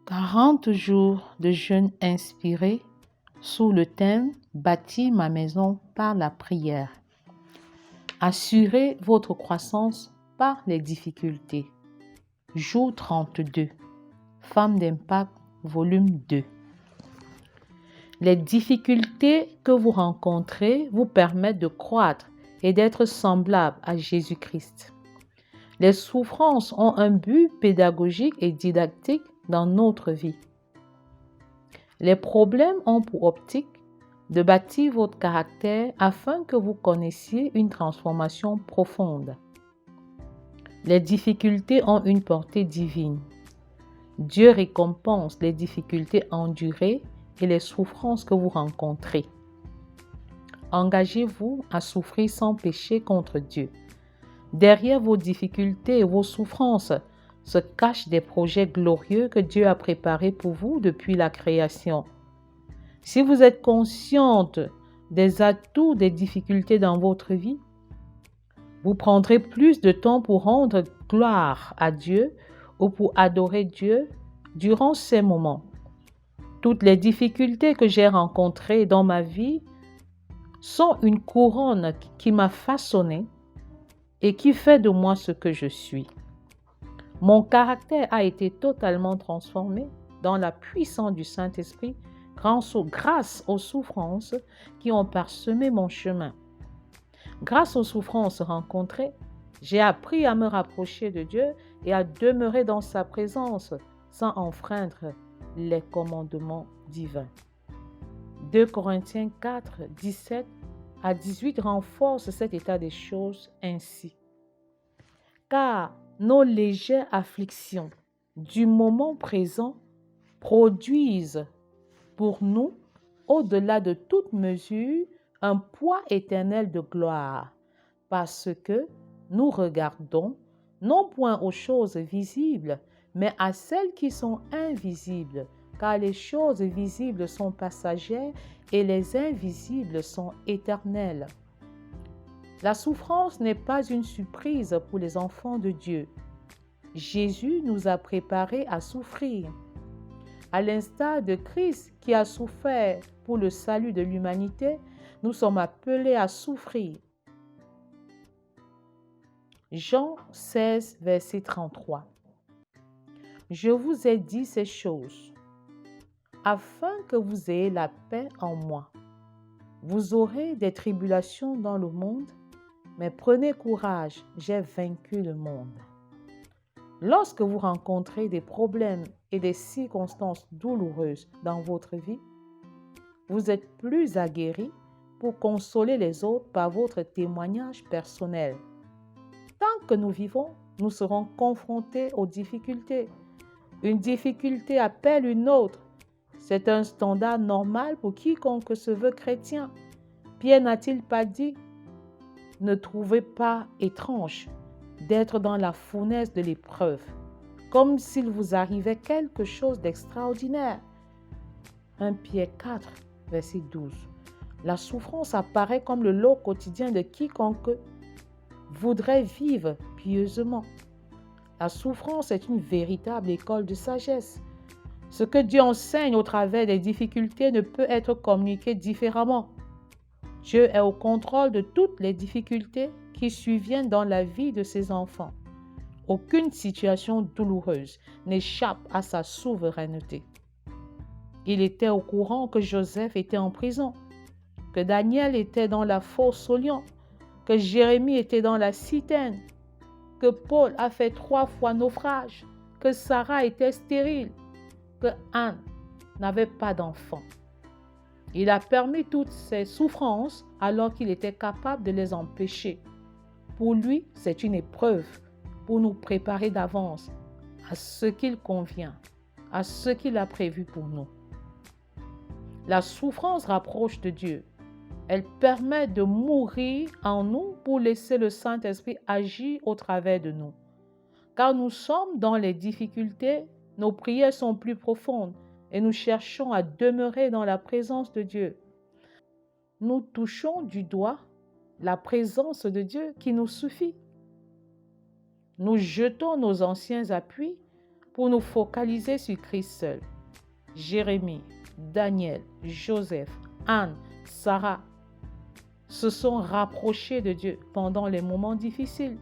40 jours de jeûne inspiré sous le thème « Bâtir ma maison par la prière ». Assurez votre croissance par les difficultés. Jour 32. Femme d'impact, volume 2. Les difficultés que vous rencontrez vous permettent de croître et d'être semblable à Jésus-Christ. Les souffrances ont un but pédagogique et didactique dans notre vie. Les problèmes ont pour optique de bâtir votre caractère afin que vous connaissiez une transformation profonde. Les difficultés ont une portée divine. Dieu récompense les difficultés endurées et les souffrances que vous rencontrez. Engagez-vous à souffrir sans péché contre Dieu. Derrière vos difficultés et vos souffrances se cachent des projets glorieux que Dieu a préparés pour vous depuis la création. Si vous êtes consciente des atouts des difficultés dans votre vie, vous prendrez plus de temps pour rendre gloire à Dieu ou pour adorer Dieu durant ces moments. Toutes les difficultés que j'ai rencontrées dans ma vie sont une couronne qui m'a façonnée et qui fait de moi ce que je suis. Mon caractère a été totalement transformé dans la puissance du Saint-Esprit grâce aux souffrances qui ont parsemé mon chemin. Grâce aux souffrances rencontrées, j'ai appris à me rapprocher de Dieu et à demeurer dans sa présence sans enfreindre les commandements divins. 2 Corinthiens 4, 17 à 18 renforce cet état des choses ainsi. Car nos légères afflictions du moment présent produisent pour nous, au-delà de toute mesure, un poids éternel de gloire, parce que nous regardons non point aux choses visibles, mais à celles qui sont invisibles, car les choses visibles sont passagères et les invisibles sont éternelles. La souffrance n'est pas une surprise pour les enfants de Dieu. Jésus nous a préparés à souffrir. À l'instar de Christ qui a souffert pour le salut de l'humanité, nous sommes appelés à souffrir. Jean 16, verset 33. Je vous ai dit ces choses, afin que vous ayez la paix en moi. Vous aurez des tribulations dans le monde, mais prenez courage, j'ai vaincu le monde. Lorsque vous rencontrez des problèmes et des circonstances douloureuses dans votre vie, vous êtes plus aguerri pour consoler les autres par votre témoignage personnel. Tant que nous vivons, nous serons confrontés aux difficultés. Une difficulté appelle une autre. C'est un standard normal pour quiconque se veut chrétien. Pierre n'a-t-il pas dit « Ne trouvez pas étrange d'être dans la fournaise de l'épreuve, comme s'il vous arrivait quelque chose d'extraordinaire. » 1 Pierre 4, verset 12. La souffrance apparaît comme le lot quotidien de quiconque voudrait vivre pieusement. La souffrance est une véritable école de sagesse. Ce que Dieu enseigne au travers des difficultés ne peut être communiqué différemment. Dieu est au contrôle de toutes les difficultés qui surviennent dans la vie de ses enfants. Aucune situation douloureuse n'échappe à sa souveraineté. Il était au courant que Joseph était en prison, que Daniel était dans la fosse aux lions, que Jérémie était dans la citerne, que Paul a fait 3 fois naufrage, que Sarah était stérile, que Anne n'avait pas d'enfant. Il a permis toutes ces souffrances alors qu'il était capable de les empêcher. Pour lui, c'est une épreuve pour nous préparer d'avance à ce qu'il convient, à ce qu'il a prévu pour nous. La souffrance rapproche de Dieu. Elle permet de mourir en nous pour laisser le Saint-Esprit agir au travers de nous. Car nous sommes dans les difficultés, nos prières sont plus profondes et nous cherchons à demeurer dans la présence de Dieu. Nous touchons du doigt la présence de Dieu qui nous suffit. Nous jetons nos anciens appuis pour nous focaliser sur Christ seul. Jérémie, Daniel, Joseph, Anne, Sarah se sont rapprochés de Dieu pendant les moments difficiles.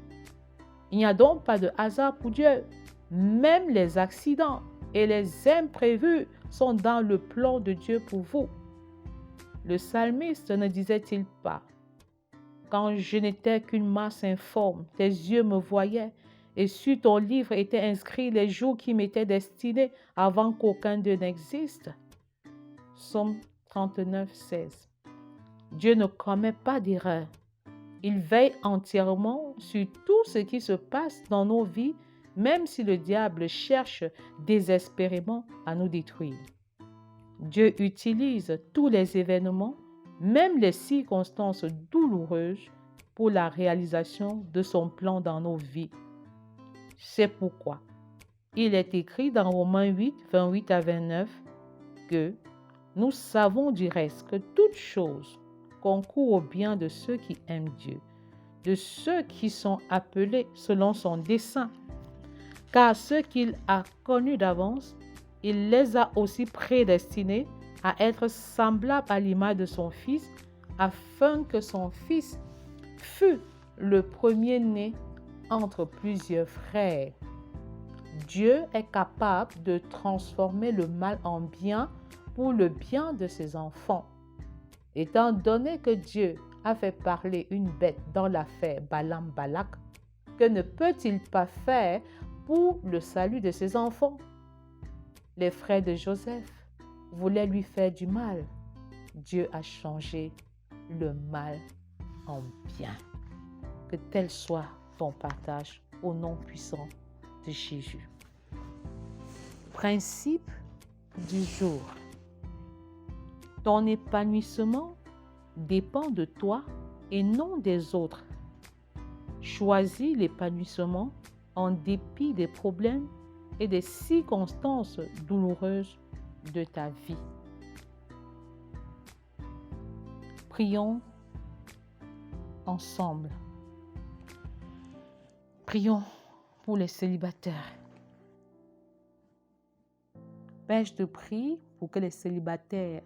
Il n'y a donc pas de hasard pour Dieu. Même les accidents et les imprévus sont dans le plan de Dieu pour vous. Le psalmiste ne disait-il pas: quand je n'étais qu'une masse informe, tes yeux me voyaient, et sur ton livre étaient inscrits les jours qui m'étaient destinés avant qu'aucun d'eux n'existe. Psaume 39, 16. Dieu ne commet pas d'erreur. Il veille entièrement sur tout ce qui se passe dans nos vies, même si le diable cherche désespérément à nous détruire. Dieu utilise tous les événements, même les circonstances douloureuses, pour la réalisation de son plan dans nos vies. C'est pourquoi il est écrit dans Romains 8, 28 à 29 que nous savons du reste que toute chose concourt au bien de ceux qui aiment Dieu, de ceux qui sont appelés selon son dessein. Car ceux qu'il a connus d'avance, il les a aussi prédestinés à être semblables à l'image de son Fils, afin que son Fils fût le premier-né entre plusieurs frères. Dieu est capable de transformer le mal en bien pour le bien de ses enfants. Étant donné que Dieu a fait parler une bête dans l'affaire Balaam-Balak, que ne peut-il pas faire pour le salut de ses enfants? Les frères de Joseph voulaient lui faire du mal. Dieu a changé le mal en bien. Que tel soit ton partage au nom puissant de Jésus. Principe du jour. Ton épanouissement dépend de toi et non des autres. Choisis l'épanouissement en dépit des problèmes et des circonstances douloureuses de ta vie. Prions ensemble. Prions pour les célibataires. Père, je te prie pour que les célibataires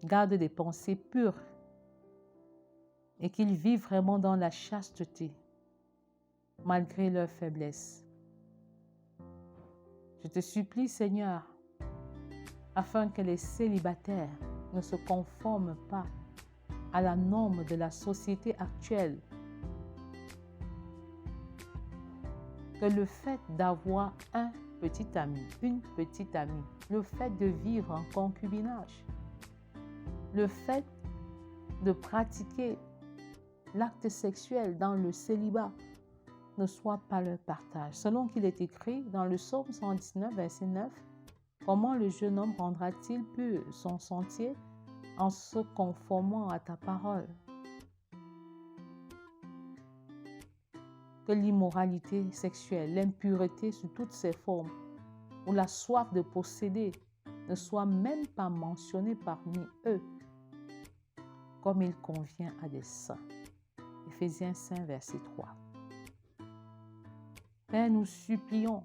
gardent des pensées pures et qu'ils vivent vraiment dans la chasteté, malgré leurs faiblesses. Je te supplie, Seigneur, afin que les célibataires ne se conforment pas à la norme de la société actuelle, que le fait d'avoir un petit ami, une petite amie, le fait de vivre en concubinage, le fait de pratiquer l'acte sexuel dans le célibat ne soit pas leur partage. Selon qu'il est écrit dans le psaume 119, verset 9, comment le jeune homme rendra-t-il pur son sentier en se conformant à ta parole? Que l'immoralité sexuelle, l'impureté sous toutes ses formes, ou la soif de posséder ne soit même pas mentionnée parmi eux, comme il convient à des saints. Éphésiens 5, verset 3. Père, nous supplions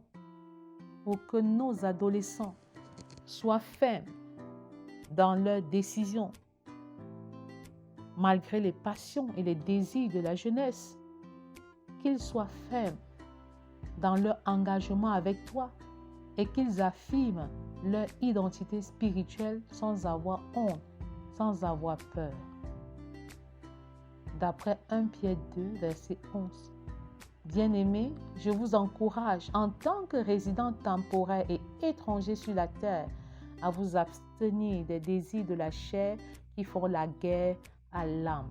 pour que nos adolescents soient fermes dans leurs décisions, malgré les passions et les désirs de la jeunesse, qu'ils soient fermes dans leur engagement avec toi et qu'ils affirment leur identité spirituelle sans avoir honte, sans avoir peur. D'après 1 Pierre 2, verset 11. Bien-aimés, je vous encourage en tant que résidents temporaires et étrangers sur la terre à vous abstenir des désirs de la chair qui font la guerre à l'âme.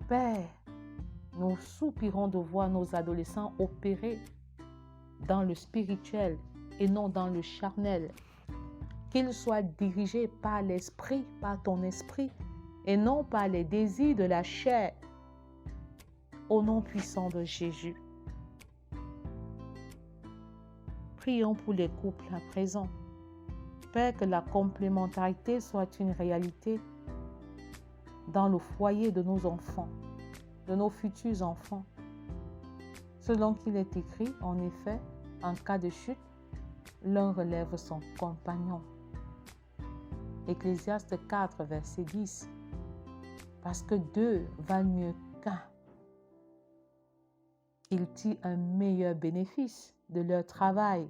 Père, nous soupirons de voir nos adolescents opérer dans le spirituel et non dans le charnel. Qu'ils soient dirigés par l'esprit, par ton esprit, et non par les désirs de la chair. Au nom puissant de Jésus. Prions pour les couples à présent. Père, que la complémentarité soit une réalité dans le foyer de nos enfants, de nos futurs enfants. Selon qu'il est écrit, en effet, En cas de chute, l'un relève son compagnon. Ecclésiaste 4, verset 10. Parce que deux valent mieux qu'un. Ils tirent un meilleur bénéfice de leur travail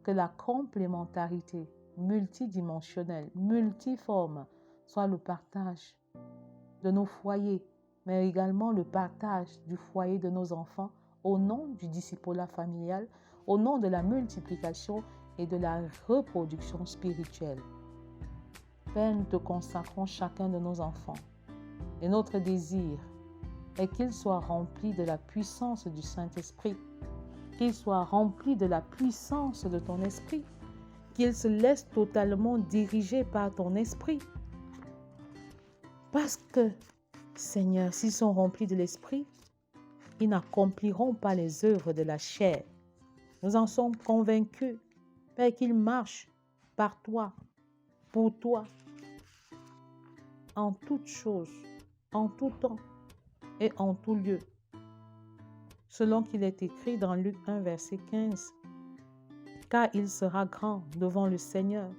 que la complémentarité multidimensionnelle, multiforme, soit le partage de nos foyers, mais également le partage du foyer de nos enfants au nom du discipulat familial, au nom de la multiplication et de la reproduction spirituelle. Père, nous te consacrons chacun de nos enfants et notre désir est qu'ils soient remplis de la puissance du Saint-Esprit, qu'ils soient remplis de la puissance de ton esprit, qu'ils se laissent totalement diriger par ton esprit. Parce que, Seigneur, s'ils sont remplis de l'esprit, ils n'accompliront pas les œuvres de la chair. Nous en sommes convaincus, Père, qu'ils marchent par toi, pour toi, en toutes choses, en tout temps et en tout lieu. Selon qu'il est écrit dans Luc 1, verset 15, « Car il sera grand devant le Seigneur,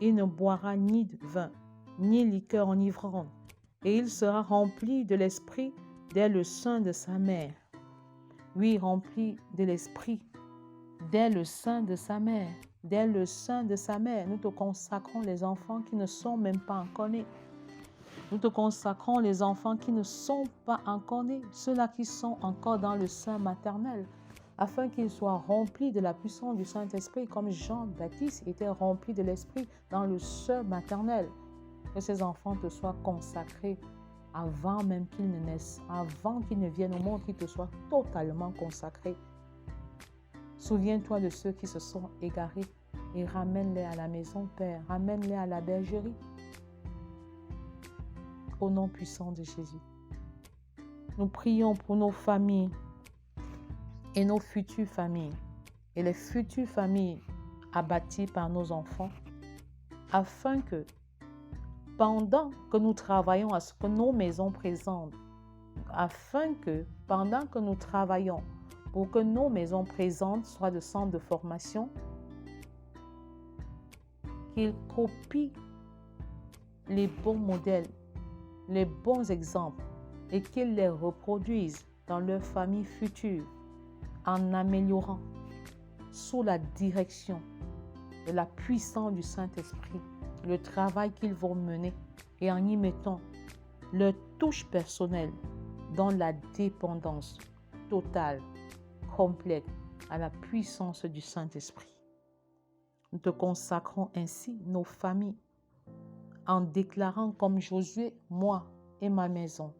il ne boira ni de vin, ni liqueur enivrante, et il sera rempli de l'esprit dès le sein de sa mère. » Oui, rempli de l'esprit dès le sein de sa mère. Dès le sein de sa mère, nous te consacrons les enfants qui ne sont même pas encore nés. Nous te consacrons les enfants qui ne sont pas encore nés, ceux-là qui sont encore dans le sein maternel, afin qu'ils soient remplis de la puissance du Saint-Esprit, comme Jean-Baptiste était rempli de l'Esprit dans le sein maternel. Que ces enfants te soient consacrés avant même qu'ils ne naissent, avant qu'ils ne viennent au monde, qu'ils te soient totalement consacrés. Souviens-toi de ceux qui se sont égarés et ramène-les à la maison, Père. Ramène-les à la bergerie. Au nom puissant de Jésus. Nous prions pour nos familles et nos futures familles et les futures familles abattues par nos enfants, afin que pendant que nous travaillons à ce que nos maisons présentent, pendant que nous travaillons pour que nos maisons présentes soient de centres de formation, qu'ils copient les bons modèles, les bons exemples et qu'ils les reproduisent dans leur famille future en améliorant sous la direction de la puissance du Saint-Esprit le travail qu'ils vont mener et en y mettant leur touche personnelle dans la dépendance totale, complète à la puissance du Saint-Esprit. Nous te consacrons ainsi nos familles en déclarant comme Josué, moi et ma maison,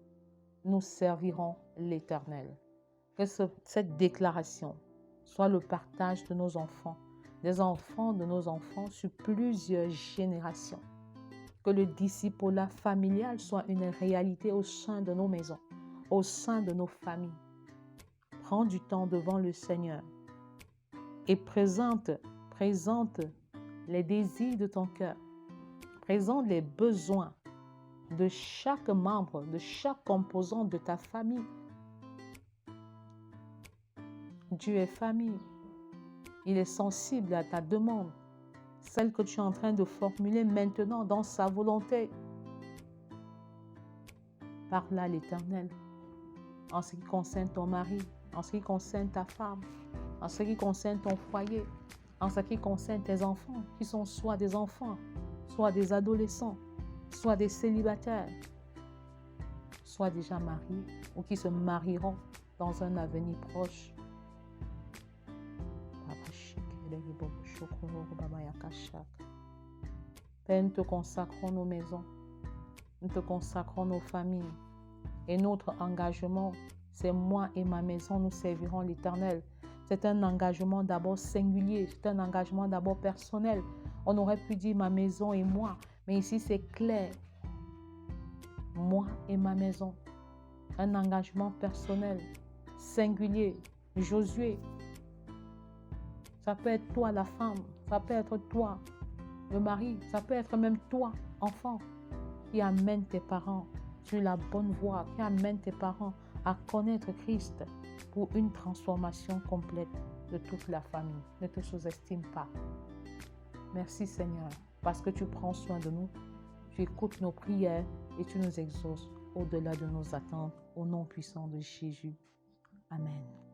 nous servirons l'Éternel. Que cette déclaration soit le partage de nos enfants, des enfants de nos enfants sur plusieurs générations. Que le discipulat familial soit une réalité au sein de nos maisons, au sein de nos familles. Prends du temps devant le Seigneur et présente les désirs de ton cœur. Présente les besoins de chaque membre, de chaque composant de ta famille. Dieu est famille. Il est sensible à ta demande, celle que tu es en train de formuler maintenant dans sa volonté. Parle à l'Éternel en ce qui concerne ton mari, en ce qui concerne ta femme, en ce qui concerne ton foyer, en ce qui concerne tes enfants, qui sont soit des enfants, soit des adolescents, soit des célibataires, soit déjà mariés ou qui se marieront dans un avenir proche. Père, nous te consacrons nos maisons, nous te consacrons nos familles et notre engagement, c'est moi et ma maison, nous servirons l'Éternel. C'est un engagement d'abord singulier, c'est un engagement d'abord personnel. On aurait pu dire ma maison et moi, mais ici c'est clair. Moi et ma maison, un engagement personnel, singulier. Josué, ça peut être toi la femme, ça peut être toi le mari, ça peut être même toi, enfant, qui amène tes parents sur la bonne voie, qui amène tes parents à connaître Christ pour une transformation complète. de toute la famille. Ne te sous-estime pas. Merci Seigneur, parce que tu prends soin de nous, tu écoutes nos prières et tu nous exauces au-delà de nos attentes, au nom puissant de Jésus. Amen.